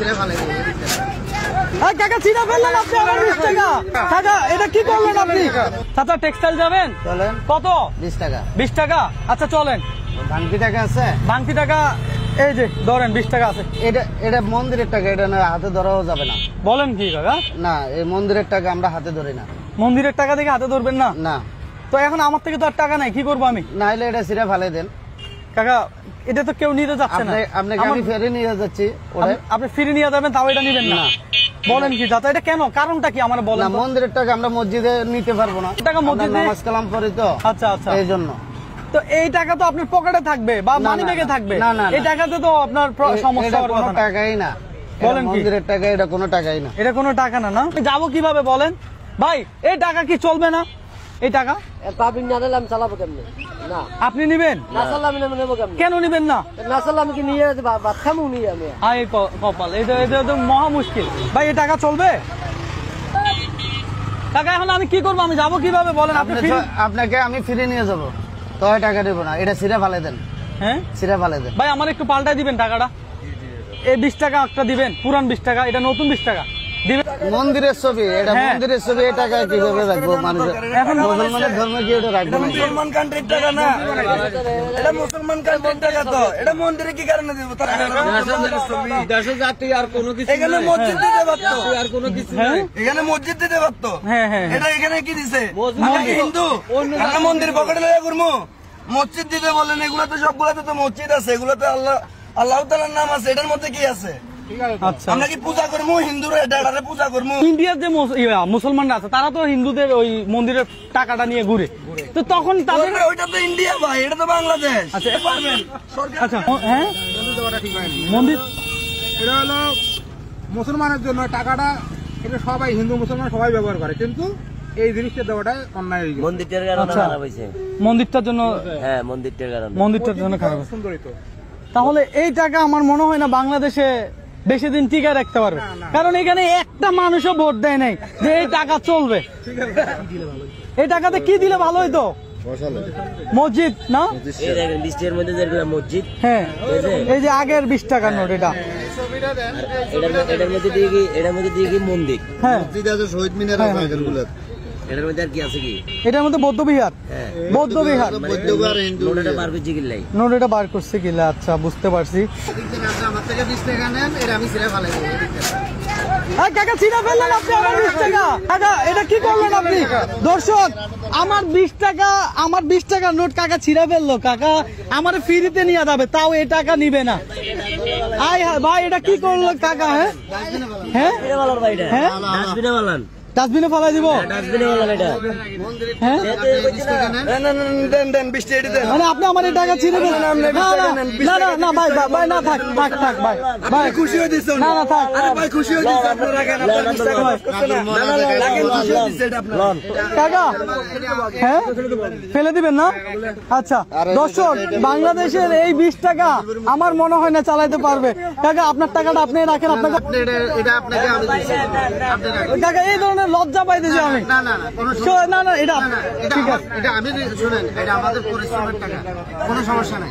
ছিঁড়ে ফেলে কাকা ছিঁড়ে ফেললেন আপনি আমার 20 টাকা। কাকা এটা কি করলেন আপনি? চাচা টেক্সটাইল যাবেন? চলেন। কত? 20 টাকা। 20 টাকা। আচ্ছা চলেন। ভাঙতি টাকা আছে? ভাঙতি টাকা এই যে ধরেন 20 টাকা আছে। এটা মন্দিরের টাকা, এটা না হাতে ধরাও যাবে না। বলেন কি কাকা? না, এই মন্দিরের টাকা আমরা হাতে ধরি না। মন্দিরের টাকা দেখে হাতে ধরবেন না? না। তো এখন আমার থেকে তো আর টাকা নাই, কি করবো আমি? না হলে এটা ছিঁড়ে ফেলে দেন। কাকা এটা তো কেউ নিতে যাচ্ছে না। আপনাকে আমি ফেরে নিয়ে যাচ্ছি। আপনি ফিরে নিয়ে যাবেন, তাও এটা নিবেন না? বলেন কি চাচা, এটা কেন, কারণটা কি আমার বলেন? না, মন্দিরের টাকা আমরা মসজিদে নিতে পারবো না। টাকা মসজিদে নামাজ কালাম পড়ি তো। আচ্ছা আচ্ছা, এই জন্য। তো এই টাকা তো আপনার পকেটে থাকবে বা মানি ব্যাগে থাকবে। এই টাকাতে তো আপনার সমস্যা হওয়ার কথা না। টাকাই না। বলেন কি? মন্দিরের টাকা এটা কোনো টাকাই না। এটা কোনো টাকা না। না যাবো কিভাবে বলেন ভাই? এই টাকা কি চলবে না? এই টাকা আপনি না দিলে আমি চালাবো কেমনে? না আপনি নিবেন না, চালালে আমি নেবো কেমনে? কেন নিবেন না? না চালালে আমি কি নিয়ে ভাত খামু নিয়ে আমি? আয় কপাল, এটা তো মহা মুশকিল ভাই। এই টাকা চলবে? টাকা এখন আমি কি করবো? আমি যাবো কিভাবে বলেন? আপনাকে আমি ফিরে নিয়ে যাবো, তো টাকা দেবো না। এটা ছিঁড়ে ফেলে দেন। হ্যাঁ ছিঁড়ে ফেলে দেন ভাই, আমার একটু পাল্টাই দিবেন টাকাটা। এই 20 টাকা একটা দিবেন, পুরান 20 টাকা, এটা নতুন 20 টাকা দিবেন। মন্দিরের ছবি, এটা হ্যাঁ। মন্দিরের ছবি, এই টাকা কিভাবে রাখবো? মানুষ এখন মুসলমানের ধর্ম কি এটা রাখবো না? মুসলমান কান্ট্রির টাকা না, এটা মুসলমান কান্ট্রির টাকা। তো এটা মন্দিরে কি কারণে দেবো? এখানে মসজিদ দিতে পারতো, এখানে মসজিদ দিতে পারতো। হ্যাঁ হ্যাঁ এটা এখানে কি দিছে? আমরা কি হিন্দু? আমরা মন্দির পকেটে লেগে করবো? মসজিদ দিতে বলেন, এগুলো তো সবগুলোতে তো মসজিদ আছে, এগুলোতে আল্লাহ তাআলার নাম আছে। এটার মধ্যে কি আছে? আচ্ছা, আমরা কি পূজা করবো? হিন্দুরা এটা পূজা করবো। ইন্ডিয়ার যে মুসলমানরা আছে তারা তো হিন্দুদের ওই মন্দিরের টাকাটা নিয়ে ঘুরে, তো তখন তাদের ওইটা তো ইন্ডিয়া ভাই, এটা তো বাংলাদেশ। আচ্ছা পারবেন সরকার। আচ্ছা হ্যাঁ মন্দির এটা হলো মুসলমানের জন্য টাকাটা, এটা সবাই হিন্দু মুসলমান সবাই ব্যবহার করে, কিন্তু এই জিনিসটা দেওয়াটা অন্যায় হয়ে গেছে। মন্দিরটার কারণে আচ্ছা। খারাপ হয়েছে। মন্দিরটার জন্য, হ্যাঁ মন্দিরটার কারণে। মন্দিরটার জন্য খারাপ হয়েছে। সুন্দরই তো। তাহলে এই টাকা আমার মনে হয় না বাংলাদেশে বেশি দিন টিকে রাখতে পারবে, কারণ এখানে একটা মানুষও ভোট দেয় নাই যে এই টাকা চলবে। এই টাকাতে কি দিলে ভালো হইতো? মসজিদ না? এই দেখেন 20 টাকার মধ্যে যেগুলো মসজিদ, হ্যাঁ এই যে আগের 20 টাকার নোট, এটা এটার মধ্যে দিয়ে কি মন্দির। হ্যাঁ শহীদ মিনার এটার মধ্যে আর কি আছে কি? এটার মধ্যে বৌদ্ধ বিহার। বৌদ্ধ বিহার নোটটা বার করছি কিল্লাই। নোট এটা বার করছে কিলা? আচ্ছা বুঝতে পারছি। আমার থেকে 20 টাকা নেন, এটা আমি ছিঁড়ে ফেলে দেবো। কাকা ছিঁড়ে ফেললেন আপনি আমার 20 টাকা। কাকা এটা কি করলেন আপনি? দর্শক আমার 20 টাকা নোট কাকা ছিঁড়ে ফেললো। কাকা আমার ফ্রিতে নিয়ে যাবে, তাও এই টাকা নিবে না। আয় ভাই এটা কি করলো কাকা? হ্যাঁ হ্যাঁ হ্যাঁ ডাস্টবিনে ফেলাই দিব। হ্যাঁ দেন 20 টাকা দেন। মানে আপনি আমার এই টাকা ছিঁড়ে ফেললেন? না না না ভাই ভাই না, থাক থাক থাক ভাই ভাই খুশি হয়ে দিচ্ছেন? না না থাক ভাই খুশি হয়ে দিচ্ছেন? আপনারা রাখেন, আপনার 20 টাকা মাফ করছে না। রাখেন, খুশি হয়ে দিচ্ছে এটা আপনার। কাকা হ্যাঁ ফেলে দিবেন না? আচ্ছা দর্শক বাংলাদেশের এই 20 টাকা আমার মনে হয় না চালাইতে পারবে। কাকা আপনার টাকাটা আপনি রাখেন। আপনাকে এটা আপনাকে আমি দিচ্ছি। কাকা এই ধরনের লজ্জা পাইতেছি আমি। না না না না এটা ঠিক আছে, এটা আমি শুনেন, এটা আমাদের পরিশ্রমের টাকা, কোনো সমস্যা নাই।